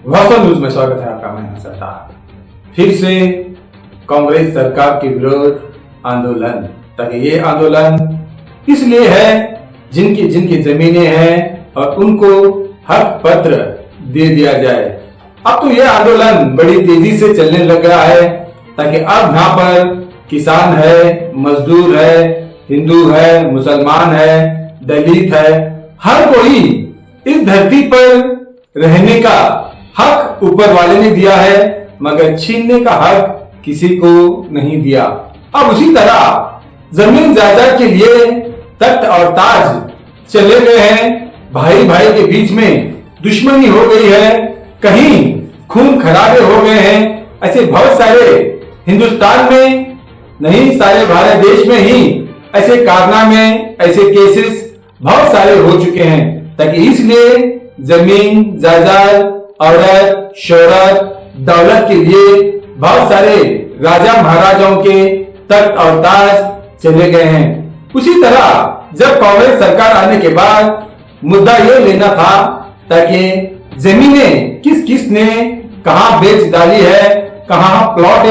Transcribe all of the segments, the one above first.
वास्तव न्यूज में स्वागत है आपका। मैं सरदार फिर से कांग्रेस सरकार के विरोध आंदोलन। ताकि ये आंदोलन इसलिए है जिनकी जिनकी जमीनें हैं और उनको हक पत्र दे दिया जाए। अब तो ये आंदोलन बड़ी तेजी से चलने लग गया है, ताकि अब यहाँ पर किसान है, मजदूर है, हिंदू है, मुसलमान है, दलित है, हर कोई इस धरती पर रहने का हक ऊपर वाले ने दिया है, मगर छीनने का हक किसी को नहीं दिया। अब उसी तरह जमीन जायदाद के लिए तख्त और ताज चले गए हैं। भाई भाई के बीच में दुश्मनी हो गई है, कहीं खून खराबे हो गए हैं। ऐसे बहुत सारे हिंदुस्तान में नहीं, सारे भारत देश में ही ऐसे कारनामे, ऐसे केसेस बहुत सारे हो चुके हैं। ताकि इसलिए जमीन जायदाद, औरत, शोहरत, दौलत के लिए बहुत सारे राजा महाराजाओं के तख्त और ताज चले गए हैं। उसी तरह जब कांग्रेस सरकार आने के बाद मुद्दा ये लेना था ताकि जमीनें किस किस ने कहां बेच डाली है, कहां प्लॉट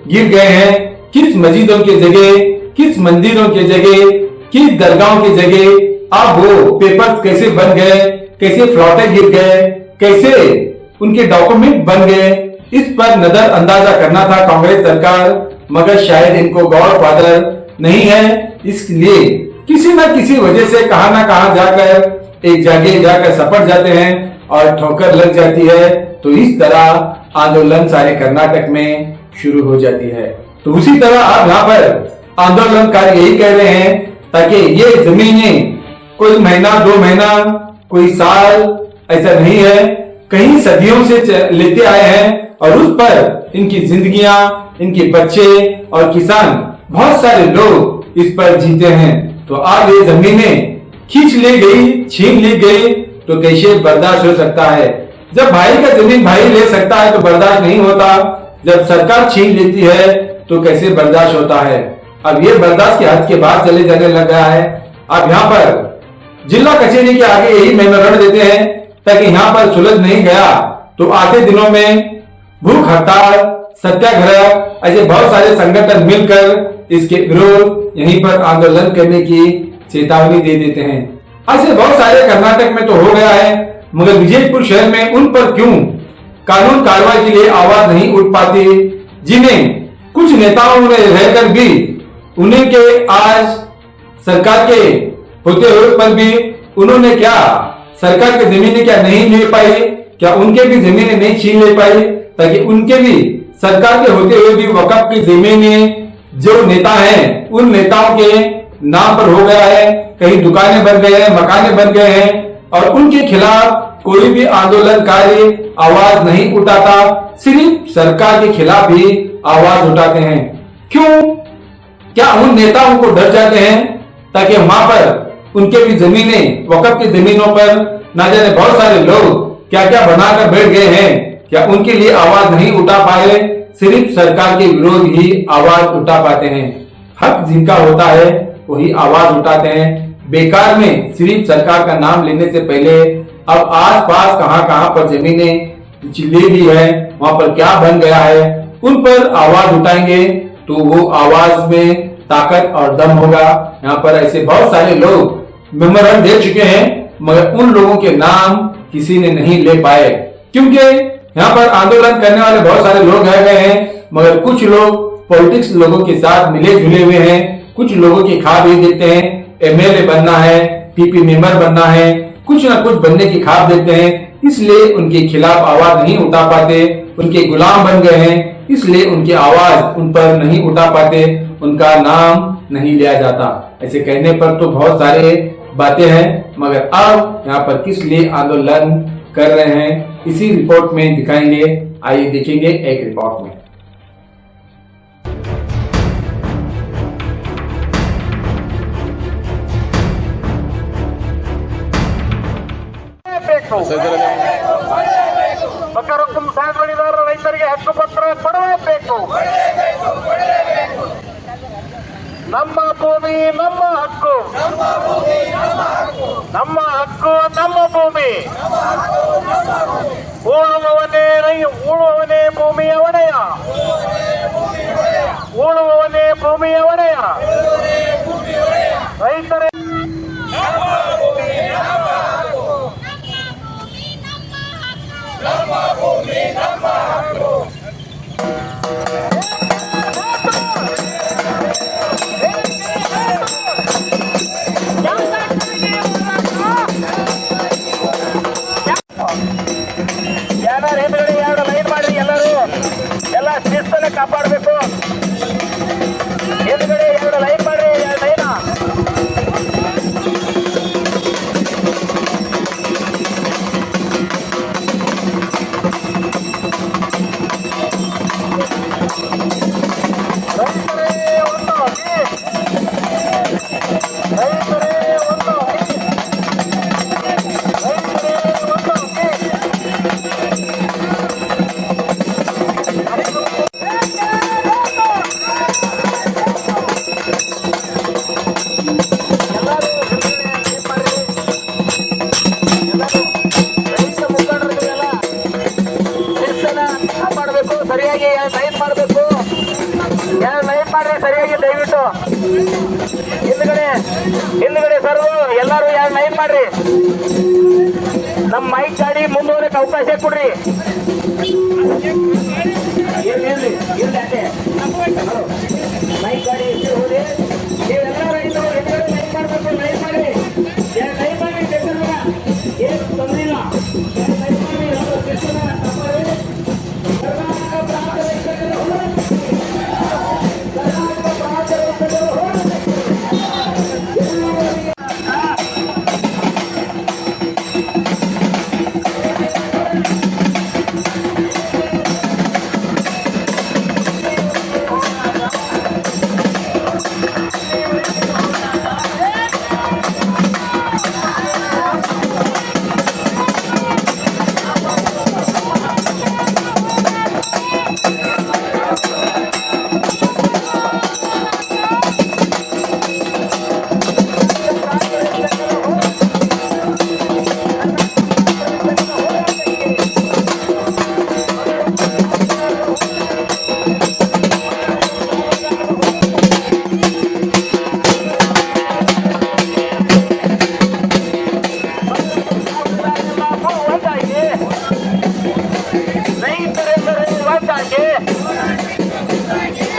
गिर गए हैं, किस मस्जिदों की जगह, किस मंदिरों की जगह, किस दरगाहों की जगह अब वो पेपर्स कैसे बन गए, कैसे प्लॉटे गिर गए, कैसे उनके डॉक्यूमेंट बन गए, इस पर नजर अंदाजा करना था कांग्रेस सरकार। मगर शायद इनको गॉड फादर नहीं है, इसलिए किसी न किसी वजह से कहां ना कहां जाकर एक जगह जाकर सपट जाते हैं और ठोकर लग जाती है। तो इस तरह आंदोलन सारे कर्नाटक में शुरू हो जाती है। तो उसी तरह आप यहाँ पर आंदोलनकारी यही कह रहे हैं ताकि ये जमीनें कोई महीना, 2 महीना, कोई साल ऐसा नहीं है, कहीं सदियों से लेते आए हैं और उस पर इनकी जिंदगियां, इनके बच्चे और किसान बहुत सारे लोग इस पर जीते हैं। तो आज ये जमीनें खींच ली गई, छीन ली गई, तो कैसे बर्दाश्त हो सकता है? जब भाई का जमीन भाई ले सकता है तो बर्दाश्त नहीं होता, जब सरकार छीन लेती है तो कैसे बर्दाश्त होता है? अब ये बर्दाश्त के हद के बाद चले जाने लगा है। अब यहाँ पर जिला कचहरी के आगे यही मेमोरेंडम देते हैं ताकि यहाँ पर सुलझ नहीं गया तो आते दिनों में भूख हड़ताल, सत्याग्रह, ऐसे बहुत सारे संगठन मिलकर इसके विरोध यहीं पर आंदोलन करने की चेतावनी दे देते हैं। ऐसे बहुत सारे कर्नाटक में तो हो गया है, मगर विजयपुर शहर में उन पर क्यों कानून कार्रवाई के लिए आवाज नहीं उठ पाती, जिन्हें कुछ नेताओं ने रहकर भी उन्हीं के आज सरकार के होते हुए पर भी उन्होंने क्या सरकार की जमीनें क्या नहीं ले पाई, क्या उनके भी जमीनें नहीं छीन ले पाई, ताकि उनके भी सरकार के होते हुए भी वक्फ की जमीनें जो नेता हैं उन नेताओं के नाम पर हो गया है। कहीं दुकानें बन गए हैं, मकाने बन गए हैं और उनके खिलाफ कोई भी आंदोलनकारी आवाज नहीं उठाता, सिर्फ सरकार के खिलाफ ही आवाज उठाते हैं। क्यों? क्या उन नेताओं को डर जाते हैं ताकि वहां पर उनके भी जमीनें, वक्फ की जमीनों पर ना जाने बहुत सारे लोग क्या क्या बनाकर बैठ गए हैं, क्या उनके लिए आवाज नहीं उठा पाए? सिर्फ सरकार के विरोध ही आवाज उठा पाते हैं। हक जिनका होता है वही आवाज उठाते हैं। बेकार में सिर्फ सरकार का नाम लेने से पहले अब आस पास कहां कहां पर जमीनें ले ली है, वहां पर क्या बन गया है, उन पर आवाज उठाएंगे तो वो आवाज में ताकत और दम होगा। यहाँ पर ऐसे बहुत सारे लोग मेमोरेंडम दे चुके हैं, मगर उन लोगों के नाम किसी ने नहीं ले पाए, क्योंकि यहाँ पर आंदोलन करने वाले बहुत सारे लोग रह गए हैं, मगर कुछ लोग पॉलिटिक्स लोगों के साथ मिले जुले हुए हैं। कुछ लोगों की खाब भी देते हैं, एमएलए बनना है, टीपी मेंबर बनना है, कुछ ना कुछ बनने की खाब देते हैं, इसलिए उनके खिलाफ आवाज नहीं उठा पाते। उनके गुलाम बन गए हैं, इसलिए उनकी आवाज उन पर नहीं उठा पाते, उनका नाम नहीं लिया जाता। ऐसे कहने पर तो बहुत सारे बातें हैं, मगर अब यहाँ पर किस लिए आंदोलन कर रहे हैं इसी रिपोर्ट में दिखाएंगे। आइए देखेंगे एक रिपोर्ट में। ಬಕರಕ್ಕೂ ಸಾಗುವಳಿದಾರರ ರೈತರಿಗೆ ಹಕ್ಕುಪತ್ರ ಕೊಡಲೇಬೇಕು. ನಮ್ಮ ಭೂಮಿ ನಮ್ಮ ಹಕ್ಕು, ನಮ್ಮ ಹಕ್ಕು ನಮ್ಮ ಭೂಮಿ. ಉಳುವವನೇ ಉಳುವವನೇ ಭೂಮಿಯ ಒಡೆಯ, ಉಳುವವನೇ ಭೂಮಿಯ ಒಡೆಯ. ರೈತರೇ ಯಾರು ಹಿಂದ್ಗಡೆ ಎರಡು ಲೈನ್ ಮಾಡಿ, ಎಲ್ಲರೂ ಎಲ್ಲ ಶಿಸ್ತನ್ನ ಕಾಪಾಡಬೇಕು. ಹಿಂದ್ಗಡೆ ಎರಡು ಲೈನ್ ಮಾಡ್ರಿ, ಎರಡು ಲೈನ. ರೈತರೇ ಒಂದು ರೈತರೇ ಒಂದು ರೈತರೇ ಒಂದು ಮಾಡಬೇಕು. ಸರಿಯಾಗಿ ಲೈನ್ ಮಾಡಬೇಕು, ಲೈನ್ ಮಾಡ್ರಿ ಸರಿಯಾಗಿ. ದಯವಿಟ್ಟು ಹಿಂದ್ಗಡೆ ಸರ್ವು ಎಲ್ಲರೂ ಲೈನ್ ಮಾಡ್ರಿ. ನಮ್ಮ ಮೈಕ್ ಗಾಡಿ ಮುಂದುವರೆಕ್ ಅವಕಾಶ ಕೊಡ್ರಿ. ಮೈಕ್ ಗಾಡಿ ಹೋಗಿ ನೀವೆಲ್ಲರೂ ಹಿಂದ್ಗಡೆ ಲೈನ್ ಮಾಡಬೇಕು. ಲೈನ್ ಮಾಡಿ, ಲೈನ್ ಮಾಡಿ, ಏನು ತೊಂದರೆ ಇಲ್ಲ. ಲೈನ್ ಮಾಡಿ,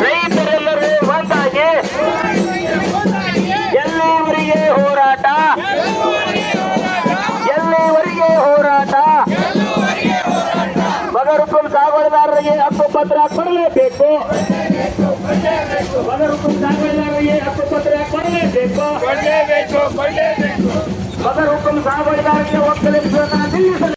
ರೈತರೆಲ್ಲರೂ ಒಂದಾಗಿ ಎಲ್ಲಿವರೆಗೆ ಹೋರಾಟ, ಎಲ್ಲಿವರೆಗೆ ಹೋರಾಟ. ಬಗರುಕುಂ ಸಾಗುವಳಿದಾರರಿಗೆ ಹಕ್ಕುಪತ್ರ ಕೊಡಲೇಬೇಕು. ಬಗರುಕುಂ ಸಾಗುವಳಿದಾರರಿಗೆ ಹಕ್ಕುಪತ್ರ ಕೊಡಲೇಬೇಕು. ಬಗರುಕುಂ ಸಾಗುವಳಿದಾರರಿಗೆ ಒಕ್ಕಲಿಸುವುದನ್ನು ನಿಲ್ಲಿಸಲು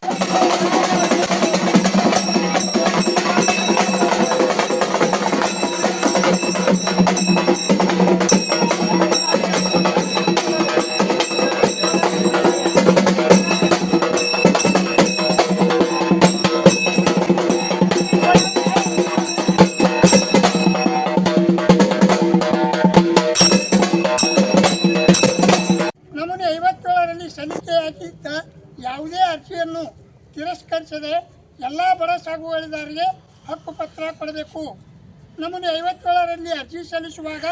ನಮೂನೆ 57ರಲ್ಲಿ ಸಲ್ಲಿಕೆಯಾಗಿದ್ದ ಯಾವುದೇ ಅರ್ಜಿಯನ್ನು ತಿರಸ್ಕರಿಸದೆ ಎಲ್ಲ ಬಡ ಸಾಗುವಳಿದಾರರಿಗೆ ಹಕ್ಕುಪತ್ರ ಕೊಡಬೇಕು. ನಮೂನೆ 57ರಲ್ಲಿ ಅರ್ಜಿ ಸಲ್ಲಿಸುವಾಗ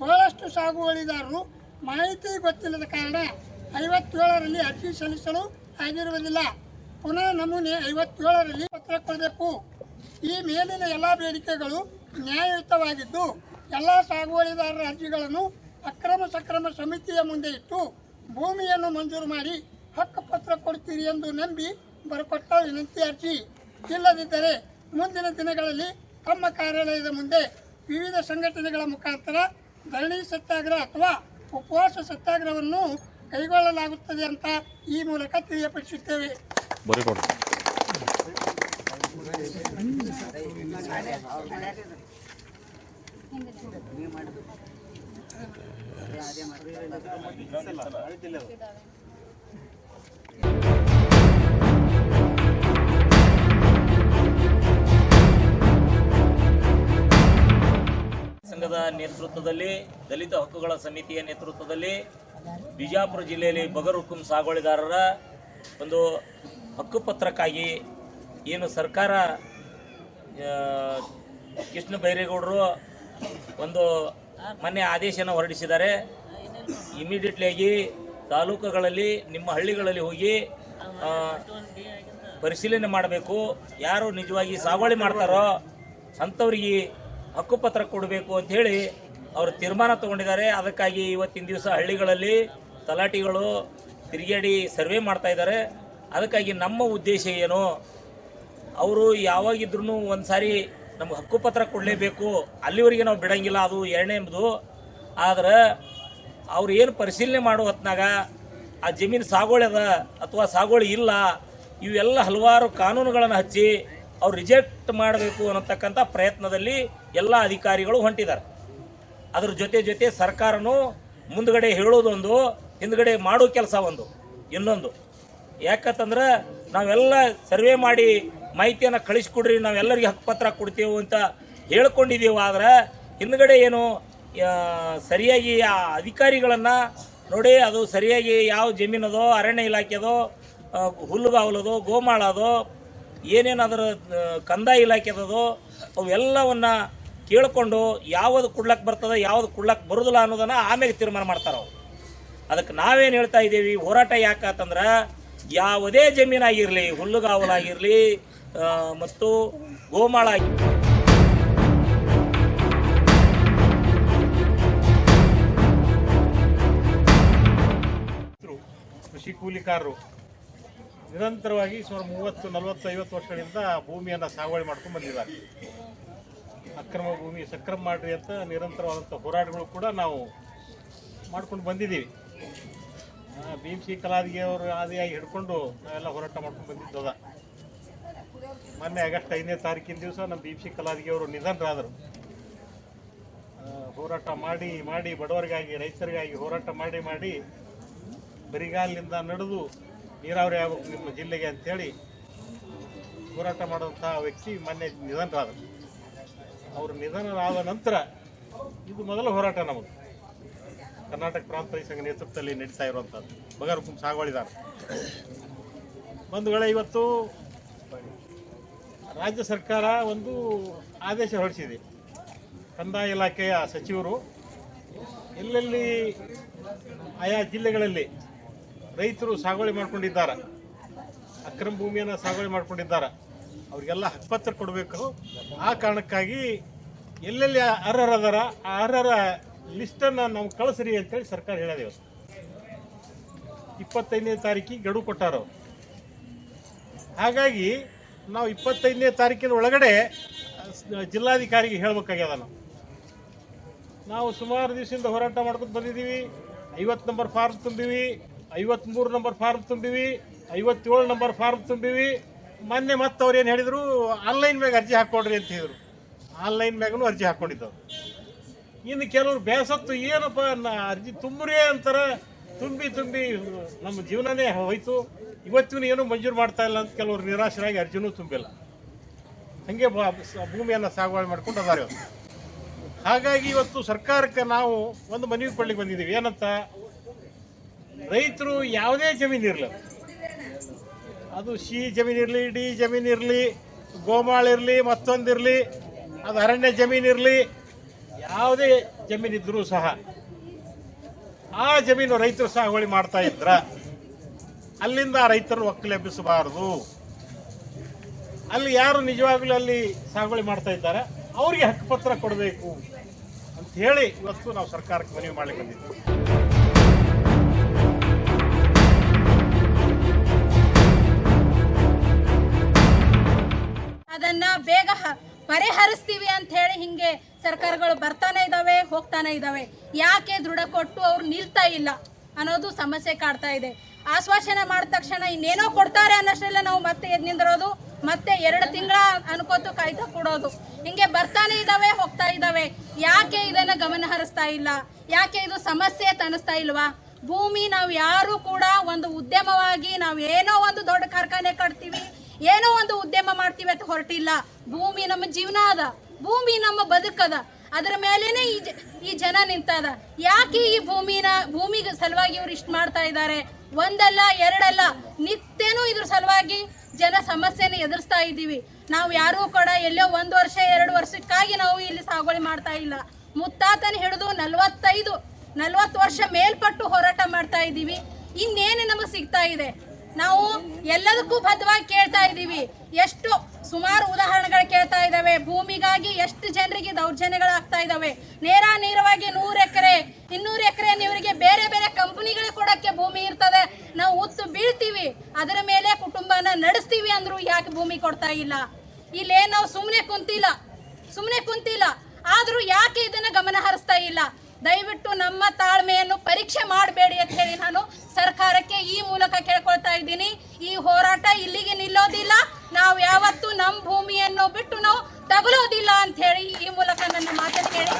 ಬಹಳಷ್ಟು ಸಾಗುವಳಿದಾರರು ಮಾಹಿತಿ ಗೊತ್ತಿಲ್ಲದ ಕಾರಣ 57ರಲ್ಲಿ ಅರ್ಜಿ ಸಲ್ಲಿಸಲು ಆಗಿರುವುದಿಲ್ಲ. ಪುನಃ ನಮೂನೆ 57ರಲ್ಲಿ ಪತ್ರ ಕೊಡಬೇಕು. ಈ ಮೇಲಿನ ಎಲ್ಲ ಬೇಡಿಕೆಗಳು ನ್ಯಾಯಯುತವಾಗಿದ್ದು ಎಲ್ಲ ಸಾಗುವಳಿದಾರರ ಅರ್ಜಿಗಳನ್ನು ಅಕ್ರಮ ಸಕ್ರಮ ಸಮಿತಿಯ ಮುಂದೆ ಇಟ್ಟು ಭೂಮಿಯನ್ನು ಮಂಜೂರು ಮಾಡಿ ಹಕ್ಕುಪತ್ರ ಕೊಡ್ತೀರಿ ಎಂದು ನಂಬಿ ಬರಕೊಟ್ಟ ವಿನಂತಿ ಅರ್ಜಿ. ಇಲ್ಲದಿದ್ದರೆ ಮುಂದಿನ ದಿನಗಳಲ್ಲಿ ತಮ್ಮ ಕಾರ್ಯಾಲಯದ ಮುಂದೆ ವಿವಿಧ ಸಂಘಟನೆಗಳ ಮುಖಾಂತರ ಧರಣಿ ಸತ್ಯಾಗ್ರಹ ಅಥವಾ ಉಪವಾಸ ಸತ್ಯಾಗ್ರಹವನ್ನು ಕೈಗೊಳ್ಳಲಾಗುತ್ತದೆ ಅಂತ ಈ ಮೂಲಕ ತಿಳಿಯಪಡಿಸುತ್ತೇವೆ. ಸಂಘದ ನೇತೃತ್ವದಲ್ಲಿ, ದಲಿತ ಹಕ್ಕುಗಳ ಸಮಿತಿಯ ನೇತೃತ್ವದಲ್ಲಿ ಬಿಜಾಪುರ ಜಿಲ್ಲೆಯಲ್ಲಿ ಬಗರುಕುಂ ಸಾಗುವಳಿದಾರರ ಒಂದು ಹಕ್ಕುಪತ್ರಕ್ಕಾಗಿ ಏನು ಸರ್ಕಾರ ಕೃಷ್ಣ ಬೈರೇಗೌಡರು ಒಂದು ಮೊನ್ನೆ ಆದೇಶನ ಹೊರಡಿಸಿದ್ದಾರೆ. ಇಮಿಡಿಯೇಟ್ಲಿ ಆಗಿ ತಾಲೂಕುಗಳಲ್ಲಿ ನಿಮ್ಮ ಹಳ್ಳಿಗಳಲ್ಲಿ ಹೋಗಿ ಪರಿಶೀಲನೆ ಮಾಡಬೇಕು. ಯಾರು ನಿಜವಾಗಿ ಸಾಗುವಳಿ ಮಾಡ್ತಾರೋ ಅಂಥವ್ರಿಗೆ ಹಕ್ಕುಪತ್ರ ಕೊಡಬೇಕು ಅಂಥೇಳಿ ಅವರು ತೀರ್ಮಾನ ತಗೊಂಡಿದ್ದಾರೆ. ಅದಕ್ಕಾಗಿ ಇವತ್ತಿನ ದಿವಸ ಹಳ್ಳಿಗಳಲ್ಲಿ ತಲಾಟಿಗಳು ತಿರುಗಾಡಿ ಸರ್ವೆ ಮಾಡ್ತಾ ಇದ್ದಾರೆ. ಅದಕ್ಕಾಗಿ ನಮ್ಮ ಉದ್ದೇಶ ಏನು, ಅವರು ಯಾವಾಗಿದ್ರೂ ಒಂದು ಸಾರಿ ನಮ್ಗೆ ಹಕ್ಕುಪತ್ರ ಕೊಡಲೇಬೇಕು, ಅಲ್ಲಿವರೆಗೆ ನಾವು ಬಿಡಂಗಿಲ್ಲ, ಅದು ಎರಡನೇದು. ಆದ್ರೆ ಅವ್ರು ಏನು ಪರಿಶೀಲನೆ ಮಾಡೋ ಹೊತ್ನಾಗ ಆ ಜಮೀನು ಸಾಗುವಳಿ ಅದ ಅಥವಾ ಸಾಗುವಳಿ ಇಲ್ಲ, ಇವೆಲ್ಲ ಹಲವಾರು ಕಾನೂನುಗಳನ್ನು ಹಚ್ಚಿ ಅವ್ರು ರಿಜೆಕ್ಟ್ ಮಾಡಬೇಕು ಅನ್ನತಕ್ಕಂಥ ಪ್ರಯತ್ನದಲ್ಲಿ ಎಲ್ಲ ಅಧಿಕಾರಿಗಳು ಹೊಂಟಿದ್ದಾರೆ. ಅದ್ರ ಜೊತೆ ಸರ್ಕಾರನೂ ಮುಂದ್ಗಡೆ ಹೇಳೋದೊಂದು, ಹಿಂದ್ಗಡೆ ಮಾಡೋ ಕೆಲಸ ಒಂದು, ಇನ್ನೊಂದು. ಯಾಕಂತಂದ್ರೆ ನಾವೆಲ್ಲ ಸರ್ವೆ ಮಾಡಿ ಮಾಹಿತಿಯನ್ನು ಕಳಿಸ್ಕೊಡ್ರಿ, ನಾವೆಲ್ಲರಿಗೆ ಹಕ್ಕುಪತ್ರ ಕೊಡ್ತೇವೆ ಅಂತ ಹೇಳ್ಕೊಂಡಿದ್ದೀವಿ. ಆದ್ರೆ ಹಿಂದ್ಗಡೆ ಏನು ಸರಿಯಾಗಿ ಆ ಅಧಿಕಾರಿಗಳನ್ನು ನೋಡಿ, ಅದು ಸರಿಯಾಗಿ ಯಾವ ಜಮೀನದೋ, ಅರಣ್ಯ ಇಲಾಖೆದೋ, ಹುಲ್ಲುಗಾವಲದೋ, ಗೋಮಾಳದೋ, ಏನೇನು ಅದರ ಕಂದಾಯ ಇಲಾಖೆದೋ ಅವೆಲ್ಲವನ್ನು ಕೇಳಿಕೊಂಡು ಯಾವುದು ಕೊಡ್ಲಕ್ಕೆ ಬರ್ತದೆ, ಯಾವುದು ಕೊಡ್ಲಕ್ಕೆ ಬರೋದಿಲ್ಲ ಅನ್ನೋದನ್ನು ಆಮೇಲೆ ತೀರ್ಮಾನ ಮಾಡ್ತಾರೆ ಅವರು. ಅದಕ್ಕೆ ನಾವೇನು ಹೇಳ್ತಾ ಇದ್ದೀವಿ, ಹೋರಾಟ ಯಾಕಂತಂದ್ರೆ ಯಾವುದೇ ಜಮೀನಾಗಿರಲಿ, ಹುಲ್ಲುಗಾವಲಾಗಿರಲಿ ಮತ್ತು ಗೋಮಾಳ ಕೃಷಿ ಕೂಲಿಕಾರರು ನಿರಂತರವಾಗಿ ಸುಮಾರು 30, 40, 50 ವರ್ಷಗಳಿಂದ ಭೂಮಿಯನ್ನು ಸಾಗುವಳಿ ಮಾಡ್ಕೊಂಡು ಬಂದಿದ್ದಾರೆ. ಅಕ್ರಮ ಭೂಮಿ ಸಕ್ರಮ ಮಾಡ್ರಿ ಅಂತ ನಿರಂತರವಾದಂಥ ಹೋರಾಟಗಳು ಕೂಡ ನಾವು ಮಾಡ್ಕೊಂಡು ಬಂದಿದ್ದೀವಿ. ಭೀಮಸಿ ಕಲಾದಿಗೆ ಅವರು ಆದಿಯಾಗಿ ಹಿಡ್ಕೊಂಡು ನಾವೆಲ್ಲ ಹೋರಾಟ ಮಾಡ್ಕೊಂಡು ಬಂದಿದ್ದದ. ಮೊನ್ನೆ ಆಗಸ್ಟ್ 5ನೇ ತಾರೀಕಿನ ದಿವಸ ನಮ್ಮ ಭೀಮಸಿ ಕಲಾದಿಗೆ ಅವರು ನಿಧನರಾದರು. ಹೋರಾಟ ಮಾಡಿ ಮಾಡಿ ಬಡವರಿಗಾಗಿ, ರೈತರಿಗಾಗಿ ಹೋರಾಟ ಮಾಡಿ ಮಾಡಿ ಬರಿಗಾಲಿನಿಂದ ನಡೆದು ನೀರಾವರಿ ಆಗಬೇಕು ನಿಮ್ಮ ಜಿಲ್ಲೆಗೆ ಅಂಥೇಳಿ ಹೋರಾಟ ಮಾಡುವಂಥ ವ್ಯಕ್ತಿ ಮೊನ್ನೆ ನಿಧನರಾದರು. ಅವರು ನಿಧನರಾದ ನಂತರ ಇದು ಮೊದಲ ಹೋರಾಟ ನಮ್ಮದು, ಕರ್ನಾಟಕ ಪ್ರಾಂತ ರೈತ ಸಂಘ ನೇತೃತ್ವದಲ್ಲಿ ನಡೀತಾ ಇರುವಂಥದ್ದು ಬಗರ್ಹುಕುಂ ಸಾಗುವಳಿದಾರ. ಒಂದು ವೇಳೆ ಇವತ್ತು ರಾಜ್ಯ ಸರ್ಕಾರ ಒಂದು ಆದೇಶ ಹೊರಡಿಸಿದೆ. ಕಂದಾಯ ಇಲಾಖೆಯ ಸಚಿವರು ಎಲ್ಲೆಲ್ಲಿ ಆಯಾ ಜಿಲ್ಲೆಗಳಲ್ಲಿ ರೈತರು ಸಾಗುವಳಿ ಮಾಡ್ಕೊಂಡಿದ್ದಾರೆ, ಅಕ್ರಮ ಭೂಮಿಯನ್ನು ಸಾಗುವಳಿ ಮಾಡ್ಕೊಂಡಿದ್ದಾರೆ, ಅವರಿಗೆಲ್ಲ ಹಕ್ಕುಪತ್ರ ಕೊಡಬೇಕು. ಆ ಕಾರಣಕ್ಕಾಗಿ ಎಲ್ಲೆಲ್ಲಿ ಅರ್ಹರದಾರ ಆ ಅರ್ಹರ ಲಿಸ್ಟನ್ನು ನಾವು ಕಳಿಸ್ರಿ ಅಂತೇಳಿ ಸರ್ಕಾರ ಹೇಳಿದೆ. 25ನೇ ತಾರೀಕಿಗೆ ಗಡುವು ಕೊಟ್ಟಾರ. ಹಾಗಾಗಿ ನಾವು 25ನೇ ತಾರೀಕಿನ ಒಳಗಡೆ ಜಿಲ್ಲಾಧಿಕಾರಿಗೆ ಹೇಳಬೇಕಾಗ್ಯದ. ನಾವು ಸುಮಾರು ದಿವಸದಿಂದ ಹೋರಾಟ ಮಾಡ್ಕೊಂಡು ಬಂದಿದ್ದೀವಿ. 50 ನಂಬರ್ ಫಾರ್ಮ್ ತುಂಬಿವಿ, 53 ನಂಬರ್ ಫಾರ್ಮ್ ತುಂಬಿವಿ, 57 ನಂಬರ್ ಫಾರ್ಮ್ ತುಂಬಿವಿ. ಮೊನ್ನೆ ಮತ್ತೆ ಅವ್ರು ಏನು ಹೇಳಿದರು, ಆನ್ಲೈನ್ ಮ್ಯಾಗ ಅರ್ಜಿ ಹಾಕ್ಕೊಡ್ರಿ ಅಂತ ಹೇಳಿದರು. ಆನ್ಲೈನ್ ಮ್ಯಾಗೂ ಅರ್ಜಿ ಹಾಕ್ಕೊಂಡಿದ್ದವು. ಇನ್ನು ಕೆಲವರು ಬೇಸತ್ತು ಏನಪ್ಪ ಅರ್ಜಿ ತುಂಬ್ರಿ ಅಂತಾರೆ. ತುಂಬಿ ನಮ್ಮ ಜೀವನನೇ ಹೋಯ್ತು, ಇವತ್ತಿನ ಏನೂ ಮಂಜೂರು ಮಾಡ್ತಾ ಇಲ್ಲ ಅಂತ ಕೆಲವರು ನಿರಾಶರಾಗಿ ಅರ್ಜಿನೂ ತುಂಬಿಲ್ಲ. ಹಾಗೆ ಭೂಮಿಯನ್ನು ಸಾಗುವಳಿ ಮಾಡ್ಕೊಂಡು ಅದಾರೆ ಇವತ್ತು. ಹಾಗಾಗಿ ಇವತ್ತು ಸರ್ಕಾರಕ್ಕೆ ನಾವು ಒಂದು ಮನವಿ ಕೊಡ್ಲಿಕ್ಕೆ ಬಂದಿದ್ದೀವಿ. ಏನಂತ, ರೈತರು ಯಾವುದೇ ಜಮೀನಿರಲಿ, ಅದು ಸಿ ಜಮೀನಿರಲಿ, ಡಿ ಜಮೀನಿರಲಿ, ಗೋಮಾಳ ಇರಲಿ, ಮತ್ತೊಂದಿರಲಿ, ಅದು ಅರಣ್ಯ ಜಮೀನಿರಲಿ, ಯಾವುದೇ ಜಮೀನಿದ್ರೂ ಸಹ ಆ ಜಮೀನು ರೈತರು ಸಾಗುವಳಿ ಮಾಡ್ತಾ ಇದ್ರ ಅಲ್ಲಿಂದ ರೈತರು ಒಕ್ಕಲೆಬ್ಬಿಸಬಾರದು. ಅಲ್ಲಿ ಯಾರು ನಿಜವಾಗ್ಲೂ ಅಲ್ಲಿ ಸಾಗುವಳಿ ಮಾಡ್ತಾ ಇದ್ದಾರೆ ಅವರಿಗೆ ಹಕ್ಕುಪತ್ರ ಕೊಡಬೇಕು ಅಂತ ಹೇಳಿ ಇವತ್ತು ನಾವು ಸರ್ಕಾರಕ್ಕೆ ಮನವಿ ಮಾಡಲಿಕ್ಕೆ ಬಂದಿದ್ದೀವಿ. ಅದನ್ನ ಬೇಗ ಪರಿಹರಿಸ್ತೀವಿ ಅಂತ ಹೇಳಿ ಹಿಂಗೆ ಸರ್ಕಾರಗಳು ಬರ್ತಾನೆ ಇದ್ದಾವೆ, ಹೋಗ್ತಾನೆ ಇದ್ದಾವೆ. ಯಾಕೆ ದೃಢ ಕೊಟ್ಟು ಅವ್ರು ನಿಲ್ತಾ ಇಲ್ಲ ಅನ್ನೋದು ಸಮಸ್ಯೆ ಕಾಡ್ತಾ ಇದೆ. ಆಶ್ವಾಸನೆ ಮಾಡಿದ ತಕ್ಷಣ ಇನ್ನೇನೋ ಕೊಡ್ತಾರೆ ಅನ್ನೋಷ್ಟೆಲ್ಲ ನಾವು ಮತ್ತೆ ಎದ್ದು ನಿಂದಿರೋದು, ಮತ್ತೆ 2 ತಿಂಗಳ ಅನ್ಕೋತು ಕಾಯ್ತಾ ಕೊಡೋದು, ಹಿಂಗೆ ಬರ್ತಾನೆ ಇದ್ದಾವೆ, ಹೋಗ್ತಾ ಇದ್ದಾವೆ. ಯಾಕೆ ಇದನ್ನ ಗಮನ ಹರಿಸ್ತಾ ಇಲ್ಲ? ಯಾಕೆ ಇದು ಸಮಸ್ಯೆ ತನಿಸ್ತಾ ಇಲ್ವಾ? ಭೂಮಿ ನಾವು ಯಾರು ಕೂಡ ಒಂದು ಉದ್ಯಮವಾಗಿ ನಾವು ಏನೋ ಒಂದು ದೊಡ್ಡ ಕಾರ್ಖಾನೆ ಕಟ್ತೀವಿ, ಏನೋ ಒಂದು ಉದ್ಯಮ ಮಾಡ್ತೀವಿ ಅಂತ ಹೊರಟಿಲ್ಲ. ಭೂಮಿ ನಮ್ಮ ಜೀವನ ಅದ, ಭೂಮಿ ನಮ್ಮ ಬದುಕದ, ಅದರ ಮೇಲೇನೆ ಈ ಜನ ನಿಂತದ. ಯಾಕೆ ಈ ಭೂಮಿಗೆ ಸಲುವಾಗಿ ಇವ್ರು ಇಷ್ಟು ಮಾಡ್ತಾ ಇದ್ದಾರೆ? ಒಂದಲ್ಲ ಎರಡಲ್ಲ, ನಿತ್ಯನೂ ಇದ್ರ ಸಲುವಾಗಿ ಜನ ಸಮಸ್ಯೆನ ಎದುರಿಸ್ತಾ ಇದ್ದೀವಿ. ನಾವು ಯಾರೂ ಕೂಡ ಎಲ್ಲೋ 1 ವರ್ಷ 2 ವರ್ಷಕ್ಕಾಗಿ ನಾವು ಇಲ್ಲಿ ಸಾಗುವಳಿ ಮಾಡ್ತಾ ಇಲ್ಲ. ಮುತ್ತಾತನ ಹಿಡಿದು 40 ವರ್ಷ ಮೇಲ್ಪಟ್ಟು ಹೋರಾಟ ಮಾಡ್ತಾ ಇದ್ದೀವಿ. ಇನ್ನೇನು ನಮಗೆ ಸಿಗ್ತಾ ಇದೆ? ನಾವು ಎಲ್ಲದಕ್ಕೂ ಬದ್ಧವಾಗಿ ಕೇಳ್ತಾ ಇದ್ದೀವಿ. ಎಷ್ಟು ಸುಮಾರು ಉದಾಹರಣೆಗಳು ಕೇಳ್ತಾ ಇದ್ದಾವೆ. ಭೂಮಿಗಾಗಿ ಎಷ್ಟು ಜನರಿಗೆ ದೌರ್ಜನ್ಯಗಳಾಗ್ತಾ ಇದ್ದಾವೆ. ನೇರವಾಗಿ 100 ಎಕರೆ 200 ಎಕರೆ ಇವರಿಗೆ ಬೇರೆ ಬೇರೆ ಕಂಪನಿಗಳಿಗೆ ಕೊಡಕ್ಕೆ ಭೂಮಿ ಇರ್ತದೆ. ನಾವು ಉತ್ತು ಬೀಳ್ತೀವಿ, ಅದರ ಮೇಲೆ ಕುಟುಂಬನ ನಡೆಸ್ತೀವಿ ಅಂದ್ರು ಯಾಕೆ ಭೂಮಿ ಕೊಡ್ತಾ ಇಲ್ಲ? ಇಲ್ಲೇ ನಾವು ಸುಮ್ಮನೆ ಕುಂತಿಲ್ಲ ಆದ್ರೂ ಯಾಕೆ ಇದನ್ನ ಗಮನ ಹರಿಸ್ತಾ ಇಲ್ಲ? ದಯವಿಟ್ಟು ನಮ್ಮ ತಾಳ್ಮೆಯನ್ನು ಪರೀಕ್ಷೆ ಮಾಡಬೇಡಿ ಅಂತ ಹೇಳಿ ನಾನು ಸರ್ಕಾರಕ್ಕೆ ಈ ಮೂಲಕ ಕೇಳ್ಕೊಳ್ತಾ ಇದ್ದೀನಿ. ಈ ಹೋರಾಟ ಇಲ್ಲಿಗೆ ನಿಲ್ಲೋದಿಲ್ಲ. ನಾವು ಯಾವತ್ತೂ ನಮ್ಮ ಭೂಮಿಯನ್ನು ಬಿಟ್ಟು ನಾವು ತಗೊಳ್ಳೋದಿಲ್ಲ ಅಂತ ಹೇಳಿ ಈ ಮೂಲಕ ನನ್ನ ಮಾತನ್ನು ಹೇಳಿ